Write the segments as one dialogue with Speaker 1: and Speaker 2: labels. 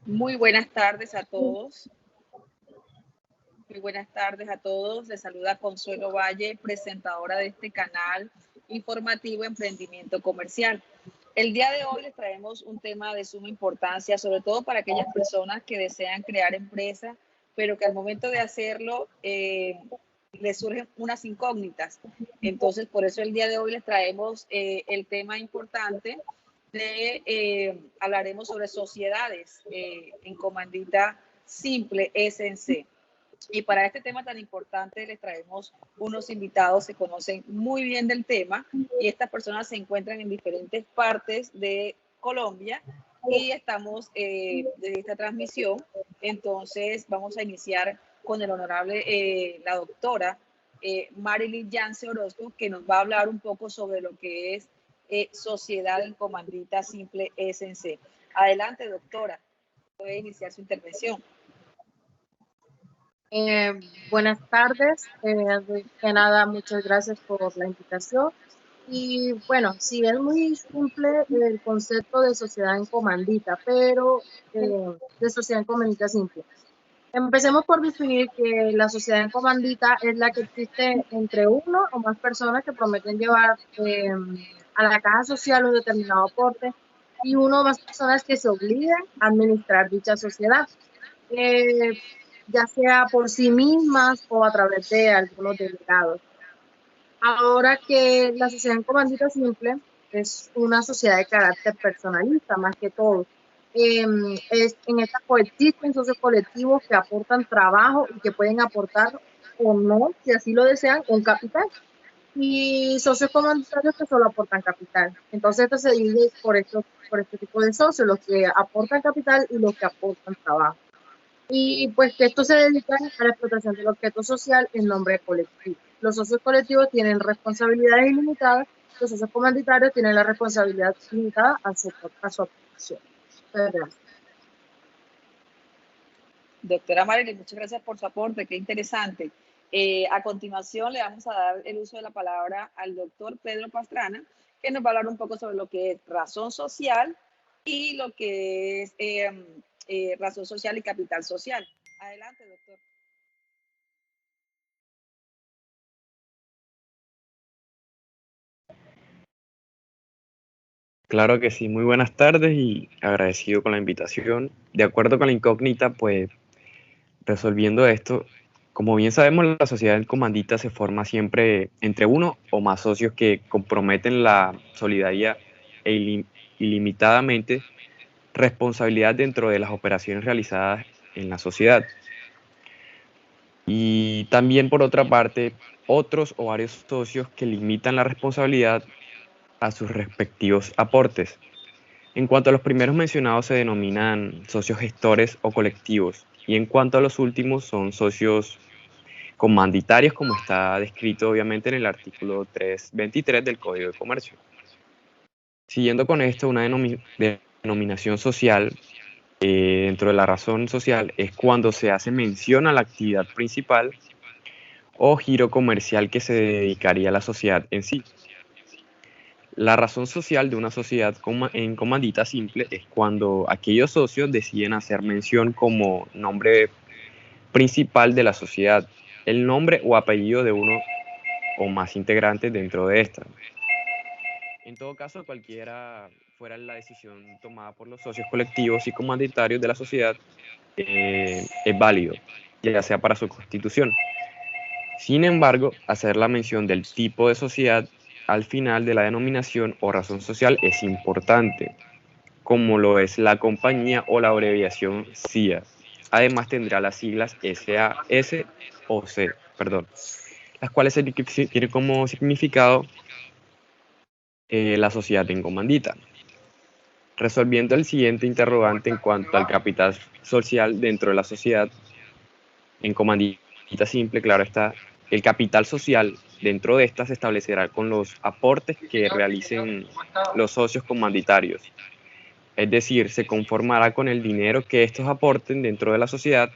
Speaker 1: Muy buenas tardes a todos. Muy buenas tardes a todos. Les saluda Consuelo Valle, presentadora de este canal informativo Emprendimiento Comercial. El día de hoy les traemos un tema de suma importancia, sobre todo para aquellas personas que desean crear empresas, pero que al momento de hacerlo les surgen unas incógnitas. Entonces, por eso el día de hoy les traemos el tema importante hablaremos sobre sociedades en comandita simple SNC. Y para este tema tan importante les traemos unos invitados que conocen muy bien del tema y estas personas se encuentran en diferentes partes de Colombia y estamos desde esta transmisión. Entonces vamos a iniciar con el honorable, la doctora Marilyn Yance Orozco, que nos va a hablar un poco sobre lo que es Sociedad en Comandita Simple SNC. Adelante, doctora, puede iniciar su intervención.
Speaker 2: Eh, Buenas tardes, de nada, muchas gracias por la invitación. Y bueno, sí, es muy simple el concepto de sociedad en comandita, pero de sociedad en comandita simple. Empecemos por definir que la sociedad en comandita es la que existe entre uno o más personas que prometen llevar a la caja social un determinado aporte y uno o más personas que se obligan a administrar dicha sociedad. Eh, ya sea por sí mismas o a través de algunos delegados. Ahora que la sociedad en comandita simple es una sociedad de carácter personalista, más que todo. En esta coexisten socios colectivos que aportan trabajo y que pueden aportar o no, si así lo desean, un capital. Y socios comunitarios que solo aportan capital. Entonces esto se divide por este tipo de socios, los que aportan capital y los que aportan trabajo. Y pues que estos se dedican a la explotación del objeto social en nombre colectivo. Los socios colectivos tienen responsabilidades ilimitadas, los socios comunitarios tienen la responsabilidad limitada a su aportación. Gracias.
Speaker 1: Doctora Marilyn, muchas gracias por su aporte, qué interesante. A continuación le vamos a dar el uso de la palabra al doctor Pedro Pastrana, que nos va a hablar un poco sobre lo que es razón social y lo que es razón social y capital social. Adelante, doctor.
Speaker 3: Claro que sí, muy buenas tardes y agradecido con la invitación. De acuerdo con la incógnita, pues resolviendo esto, como bien sabemos, la sociedad en comandita se forma siempre entre uno o más socios que comprometen la solidaridad e ilimitadamente responsabilidad dentro de las operaciones realizadas en la sociedad. Y también, por otra parte, otros o varios socios que limitan la responsabilidad a sus respectivos aportes. En cuanto a los primeros mencionados se denominan socios gestores o colectivos y en cuanto a los últimos son socios comanditarios como está descrito obviamente en el artículo 323 del Código de Comercio. Siguiendo con esto, una denominación social dentro de la razón social es cuando se hace mención a la actividad principal o giro comercial que se dedicaría a la sociedad en sí. La razón social de una sociedad en comandita simple es cuando aquellos socios deciden hacer mención como nombre principal de la sociedad, el nombre o apellido de uno o más integrantes dentro de esta. En todo caso, cualquiera fuera la decisión tomada por los socios colectivos y comanditarios de la sociedad, es válido, ya sea para su constitución. Sin embargo, hacer la mención del tipo de sociedad al final de la denominación o razón social es importante, como lo es la compañía o la abreviación CIA. Además tendrá las siglas SAS o C, las cuales tienen como significado la sociedad en comandita. Resolviendo el siguiente interrogante en cuanto al capital social dentro de la sociedad en comandita simple, claro está, el capital social dentro de esta se establecerá con los aportes que realicen los socios comanditarios. Es decir, se conformará con el dinero que estos aporten dentro de la sociedad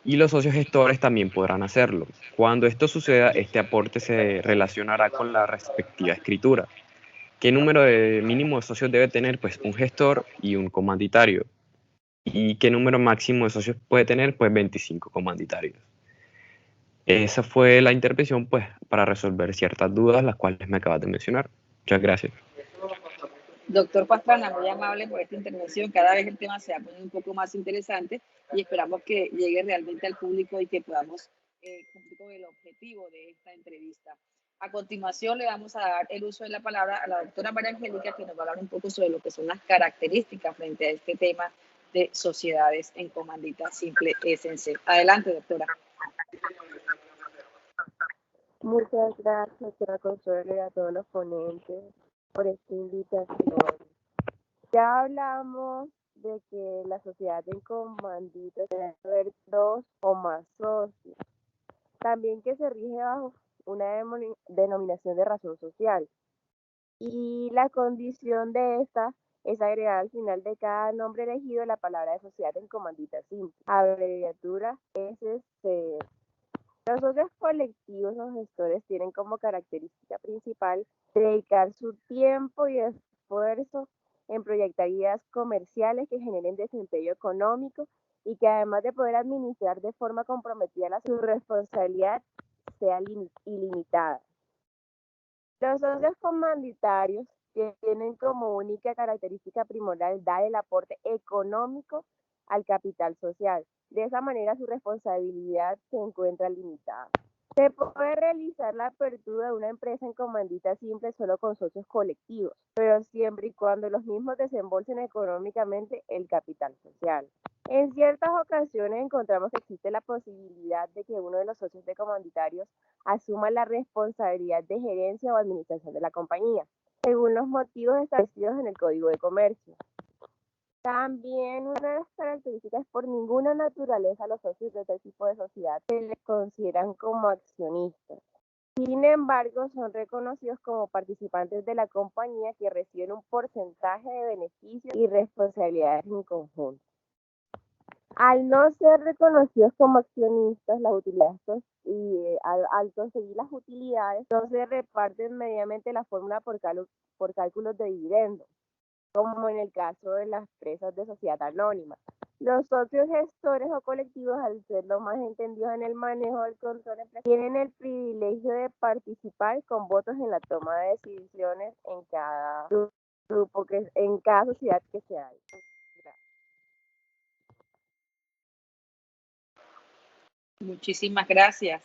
Speaker 3: y los socios gestores también podrán hacerlo. Cuando esto suceda, este aporte se relacionará con la respectiva escritura. ¿Qué número mínimo de socios debe tener? Pues un gestor y un comanditario. ¿Y qué número máximo de socios puede tener? Pues 25 comanditarios. Esa fue la intervención, pues, para resolver ciertas dudas, las cuales me acabas de mencionar. Muchas gracias.
Speaker 1: Doctor Pastrana, muy amable por esta intervención. Cada vez el tema se va poniendo un poco más interesante y esperamos que llegue realmente al público y que podamos cumplir con el objetivo de esta entrevista. A continuación le vamos a dar el uso de la palabra a la doctora María Angélica, que nos va a hablar un poco sobre lo que son las características frente a este tema de sociedades en comandita simple SNC. Adelante, doctora.
Speaker 4: Muchas gracias, doctora Consuelo, y a todos los ponentes por esta invitación. Ya hablamos de que la sociedad en comandita debe haber 2 o más socios. También que se rige bajo una denominación de razón social. Y la condición de esta es agregar al final de cada nombre elegido la palabra de sociedad en comandita simple. Abreviatura SC. Los socios colectivos o gestores tienen como característica principal dedicar su tiempo y esfuerzo en proyectar ideas comerciales que generen desempeño económico y que además de poder administrar de forma comprometida su responsabilidad sea ilimitada. Los socios comanditarios tienen como única característica primordial dar el aporte económico al capital social. De esa manera su responsabilidad se encuentra limitada. Se puede realizar la apertura de una empresa en comandita simple solo con socios colectivos, pero siempre y cuando los mismos desembolsen económicamente el capital social. En ciertas ocasiones encontramos que existe la posibilidad de que uno de los socios de comanditarios asuma la responsabilidad de gerencia o administración de la compañía, según los motivos establecidos en el Código de Comercio. También una de las características es por ninguna naturaleza los socios de este tipo de sociedad se les consideran como accionistas. Sin embargo, son reconocidos como participantes de la compañía que reciben un porcentaje de beneficios y responsabilidades en conjunto. Al no ser reconocidos como accionistas, las utilidades al conseguir las utilidades no se reparten mediante la fórmula por cálculos de dividendos, como en el caso de las empresas de sociedad anónima. Los socios gestores o colectivos, al ser los más entendidos en el manejo del control empresarial, tienen el privilegio de participar con votos en la toma de decisiones en cada grupo, en cada sociedad que se haya.
Speaker 1: Muchísimas gracias.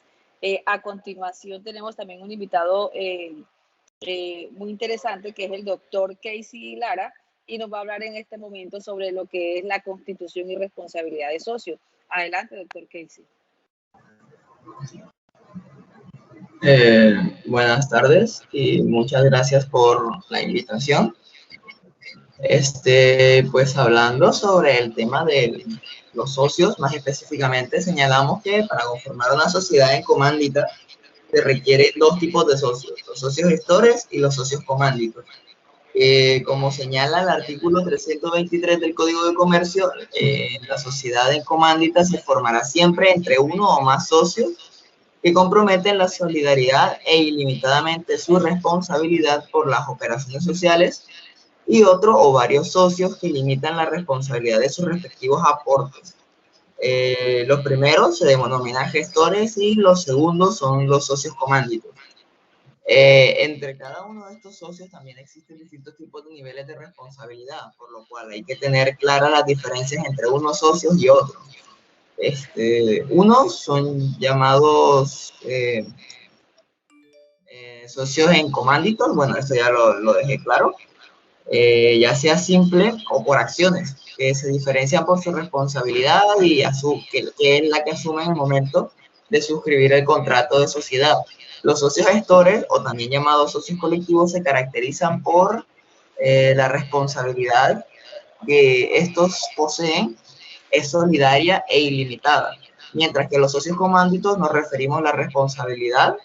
Speaker 1: A continuación tenemos también un invitado muy interesante, que es el doctor Casey Lara, y nos va a hablar en este momento sobre lo que es la constitución y responsabilidad de socios. Adelante, doctor Casey.
Speaker 5: Buenas tardes y muchas gracias por la invitación. Pues hablando sobre el tema de los socios, más específicamente señalamos que para conformar una sociedad en comandita se requiere 2 tipos de socios, los socios gestores y los socios cománditos. Como señala el artículo 323 del Código de Comercio, la sociedad en comandita se formará siempre entre 1 o más socios que comprometen la solidaridad e ilimitadamente su responsabilidad por las operaciones sociales, y otro o varios socios que limitan la responsabilidad de sus respectivos aportes. Los primeros se denominan gestores y los segundos son los socios cománditos. Entre cada uno de estos socios también existen distintos tipos de niveles de responsabilidad, por lo cual hay que tener claras las diferencias entre unos socios y otros. Unos son llamados socios en cománditos, bueno, esto ya lo dejé claro, ya sea simple o por acciones, que se diferencian por su responsabilidad y que es la que asume en el momento de suscribir el contrato de sociedad. Los socios gestores, o también llamados socios colectivos, se caracterizan por la responsabilidad que estos poseen, es solidaria e ilimitada, mientras que los socios cománditos nos referimos a la responsabilidad,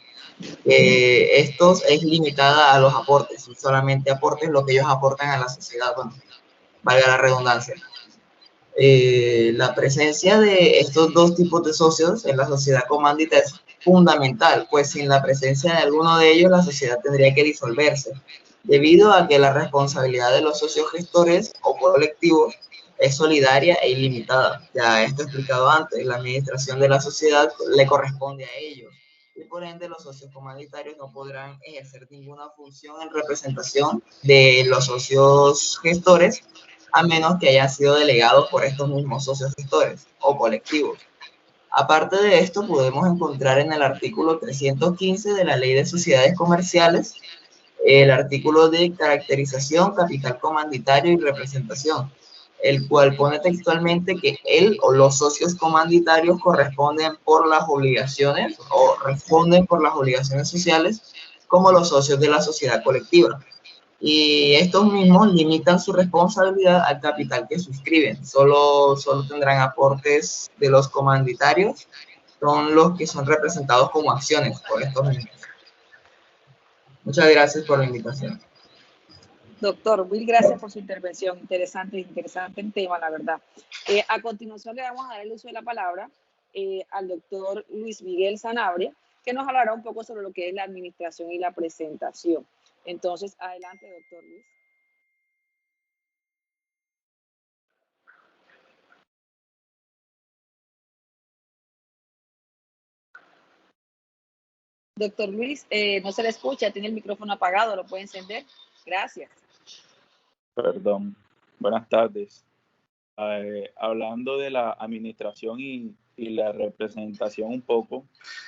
Speaker 5: estos es limitada a los aportes, y solamente aportes lo que ellos aportan a la sociedad, bueno, valga la redundancia. La presencia de estos 2 tipos de socios en la sociedad comandita es fundamental, pues sin la presencia de alguno de ellos la sociedad tendría que disolverse, debido a que la responsabilidad de los socios gestores o colectivos es solidaria e ilimitada. Ya esto explicado antes, la administración de la sociedad le corresponde a ellos y por ende los socios comunitarios no podrán ejercer ninguna función en representación de los socios gestores a menos que hayan sido delegados por estos mismos socios gestores o colectivos. Aparte de esto, podemos encontrar en el artículo 315 de la Ley de Sociedades Comerciales el artículo de caracterización, capital comanditario y representación, el cual pone textualmente que él o los socios comanditarios corresponden por las obligaciones o responden por las obligaciones sociales como los socios de la sociedad colectiva. Y estos mismos limitan su responsabilidad al capital que suscriben. Solo tendrán aportes de los comanditarios, son los que son representados como acciones por estos mismos. Muchas gracias por la invitación.
Speaker 1: Doctor, mil gracias por su intervención. Interesante el tema, la verdad. A continuación le vamos a dar el uso de la palabra al doctor Luis Miguel Sanabria, que nos hablará un poco sobre lo que es la administración y la presentación. Entonces, adelante, doctor Luis. Doctor Luis, no se le escucha, tiene el micrófono apagado, ¿lo puede encender? Gracias.
Speaker 6: Perdón. Buenas tardes. Hablando de la administración y la representación un poco,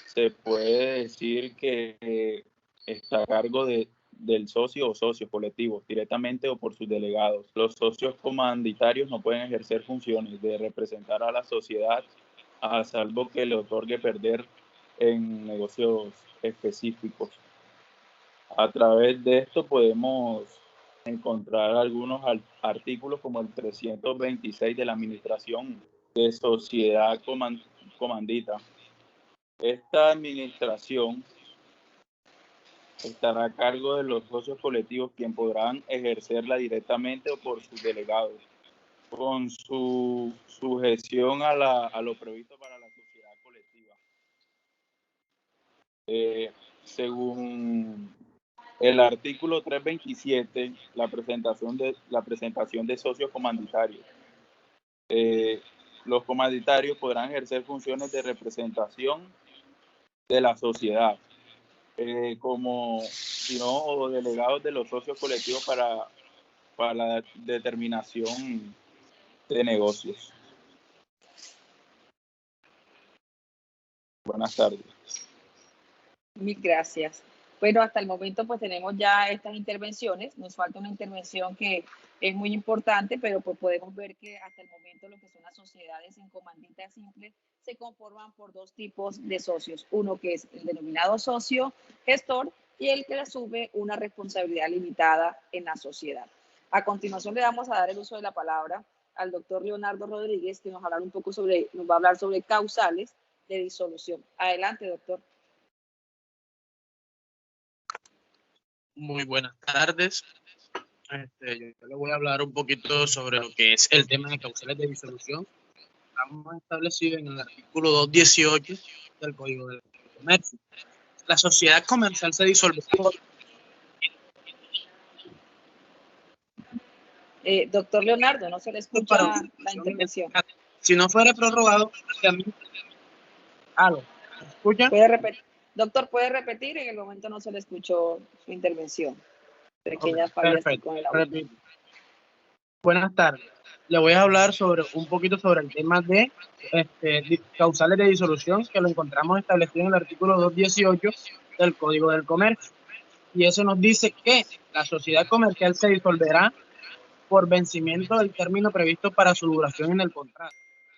Speaker 6: se puede decir que está a cargo del socio o socios colectivos, directamente o por sus delegados. Los socios comanditarios no pueden ejercer funciones de representar a la sociedad, a salvo que le otorgue perder en negocios específicos. A través de esto podemos encontrar algunos artículos como el 326 de la Administración de Sociedad Comandita. Esta administración estará a cargo de los socios colectivos, quien podrán ejercerla directamente o por sus delegados, con su sujeción a lo previsto para la sociedad colectiva. Según el artículo 327, la presentación de socios comanditarios. Los comanditarios podrán ejercer funciones de representación de la sociedad, como o delegados de los socios colectivos para la determinación de negocios. Buenas tardes.
Speaker 1: Mil gracias. Bueno, hasta el momento pues tenemos ya estas intervenciones. Nos falta una intervención que es muy importante, pero pues podemos ver que hasta el momento lo que son las sociedades en comandita simple se conforman por dos tipos de socios. Uno que es el denominado socio gestor y el que asume una responsabilidad limitada en la sociedad. A continuación le vamos a dar el uso de la palabra al doctor Leonardo Rodríguez, que nos va a hablar sobre causales de disolución. Adelante, doctor.
Speaker 7: Muy buenas tardes. Yo le voy a hablar un poquito sobre lo que es el tema de causales de disolución. Estamos establecidos en el artículo 218 del Código del Comercio. La sociedad comercial se disolve por...
Speaker 1: Doctor Leonardo, no se le escucha la intervención.
Speaker 7: Si no fuera prorrogado, ¿aló? ¿Escucha?
Speaker 1: Doctor, ¿puede repetir? En el momento no se le escuchó su intervención. Pequeñas fallas con el audio.
Speaker 7: Buenas tardes. Le voy a hablar un poquito sobre el tema de causales de disolución, que lo encontramos establecido en el artículo 218 del Código del Comercio. Y eso nos dice que la sociedad comercial se disolverá por vencimiento del término previsto para su duración en el contrato,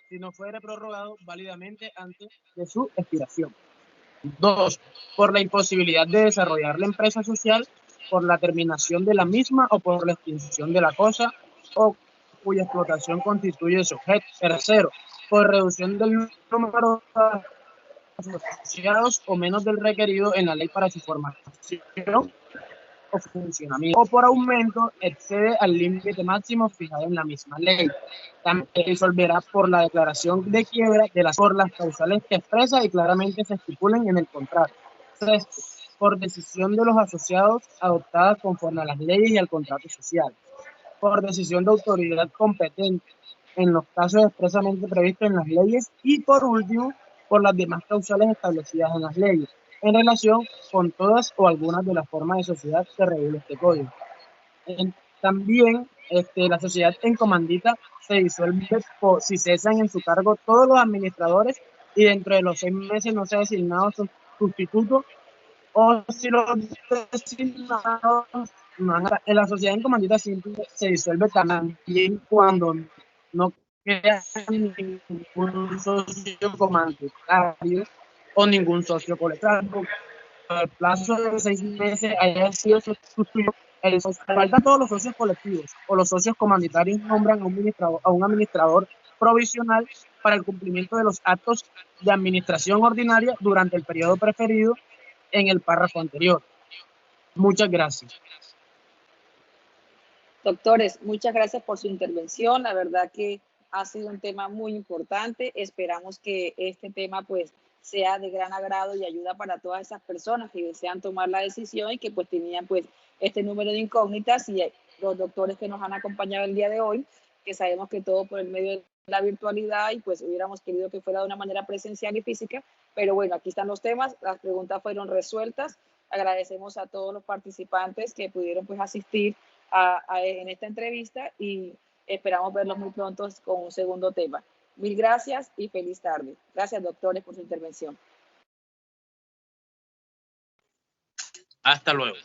Speaker 7: si no fuera prorrogado válidamente antes de su expiración. 2. Por la imposibilidad de desarrollar la empresa social, por la terminación de la misma o por la extinción de la cosa o cuya explotación constituye su objeto. 3. Por reducción del número de asociados o menos del requerido en la ley para su formación o funcionamiento, o por aumento excede al límite máximo fijado en la misma ley. También se disolverá por la declaración de quiebra por las causales que expresa y claramente se estipulen en el contrato. 6. Por decisión de los asociados adoptada conforme a las leyes y al contrato social. Por decisión de autoridad competente en los casos expresamente previstos en las leyes y, por último, por las demás causales establecidas en las leyes, en relación con todas o algunas de las formas de sociedad que regula este código. También la sociedad en comandita se disuelve si cesan en su cargo todos los administradores y dentro de los 6 meses no se ha designado su sustituto, o si los designados no han, en la sociedad en comandita simple se disuelve también cuando no queda ningún socio comanditario o ningún socio colectivo. El plazo de 6 meses haya sido sustituido, faltan todos los socios colectivos o los socios comandatarios nombran a un administrador provisional para el cumplimiento de los actos de administración ordinaria durante el periodo preferido en el párrafo anterior. Muchas gracias.
Speaker 1: Doctores, muchas gracias por su intervención. La verdad que ha sido un tema muy importante. Esperamos que este tema pues sea de gran agrado y ayuda para todas esas personas que desean tomar la decisión y que pues tenían pues este número de incógnitas, y los doctores que nos han acompañado el día de hoy, que sabemos que todo por el medio de la virtualidad y pues hubiéramos querido que fuera de una manera presencial y física, pero bueno, aquí están los temas, las preguntas fueron resueltas. Agradecemos a todos los participantes que pudieron pues asistir en esta entrevista y esperamos verlos muy pronto con un segundo tema. Mil gracias y feliz tarde. Gracias, doctores, por su intervención.
Speaker 7: Hasta luego.